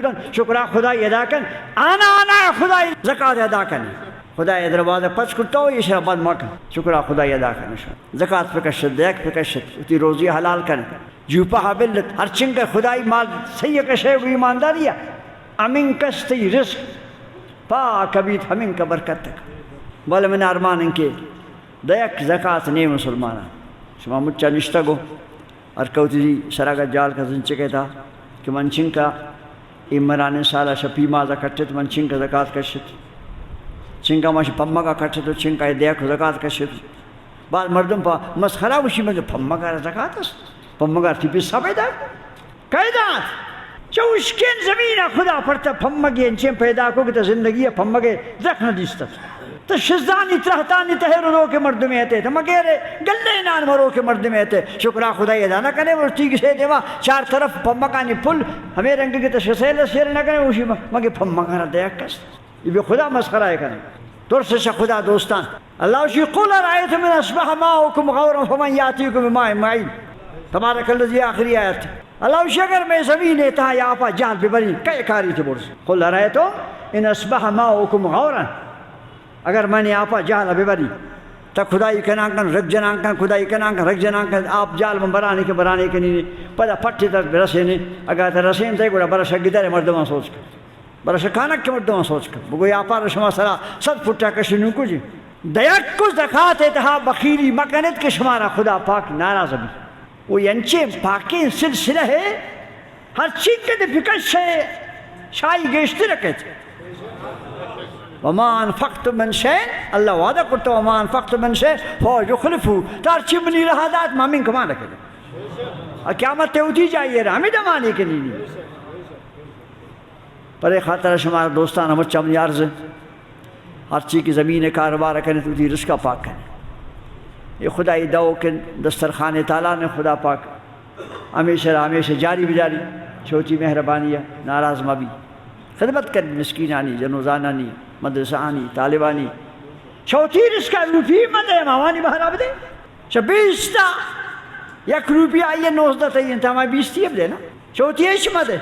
کن شکرہ خدای ادا کن آنا خدای زکات ادا کن خدای دروازه پچ کرتو یہ شربت مکن شکرہ خدای ادا کن زکات پکشت دیک پکشت تی روزی حلال کن جوپا حبلت ہر چنگ خدای مال صحیح کشے وہ ایمانداری امین کستی رزق پاک بیت ہمین کا برکت تک بول من ارمان انکے دیک زکات نہیں مسلمانا شما مچا نشتا گو ارکوتی دی سراغا جال کا زنچکے تھا کہ منچن کا امران سالہ شپی مازا کٹت منچن کا زکات کشت چنکا ماشی پمّا کا کٹت چنکا دیکھ زکات کشت بعد مردم پا مسخرہ وشی میں پمّا کا زکات است پمّا کا تھی پیسا پیدا قیدات چوشکین زمین خدا پڑتا پمّا کی انچیں پیدا کو کہ تا زندگی پمّا کے رکھنا دیستا تو شزدانی ترہتانی تہر رو کے مرد میں آتے تھے مگیرے گلے نان مرو کے مرد میں آتے شکرہ خدای ادا نہ کرے وہ ٹھیک سے دیوا چار طرف پمکانی پل ہمیں رنگ کی تشسیل شیر نہ کرے اسی مگے پمکانا دیکھ کس یہ بھی خدا مسخرہ ہے کرنے طور سے خدا دوستان اللہ اسی قول رائیت من اصبح ماؤکم غورا فمن یاتیکم ماء معین تبارک الذی آخری آیت اللہ اسی اگر میں زمین تہا یا پا جہل ببری کئی کاری تھی برس قول رائیتو ان اصبح ماؤکم غورا اگر میں نے آپا جال ببری تا خدای کنانکن رک جنانکن خدای کنانکن رک جنانکن آپ جال میں برانے کے نہیں پدا پٹی تر رسینے اگر تا رسین تا گوڑا برشا گدر مردمان سوچ کر برشا کانک کے مردمان سوچ کر بگوی آپا رشما سرا صد پھٹا کشنو کو جی دیکھ کو زکاة اتہا بخیری مکنت کے شمارا خدا پاک ناراض بھی وہ ینچے پاکین سلسلہ ہے ہر چیز کے دے فکش ہے شاہی گیشتے رکھے تھے وما انفقت من شيء اللہ وعدہ کرتا وما انفقت من شيء فهو يخلفه تار چمنی رہا دات مامین کمانا کرے قیامت تیوتی جائیے رہا ہمیں دمانے کے لیے پر ایک خاطر شمار دوستان ہمیں چمنی عرض ہر چیز کی زمین کاروبار کرنے تو دی رزقہ پاک کرنے یہ خدای دعو کہ دسترخان تعالیٰ نے خدا پاک ہمیشہ جاری بجاری چھوٹی مہربانی ناراض مبی خدمت کر مسکینانی جنوزانانی مدرسانی طالبانی چوتھی رزقہ روپی مدے ماوانی باہر آب دے بیستا یک روپی آئیے 19 تیین تا ہمیں 20 تیب دے نا چوتھی ایش مدے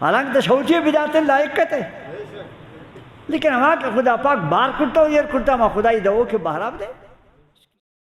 حالانکہ تا چوتھی بداتے لائق کتے لیکن ہمارا خدا پاک بار کرتا ہو یہ کرتا ہمیں خدای دعو کے باہر آب دے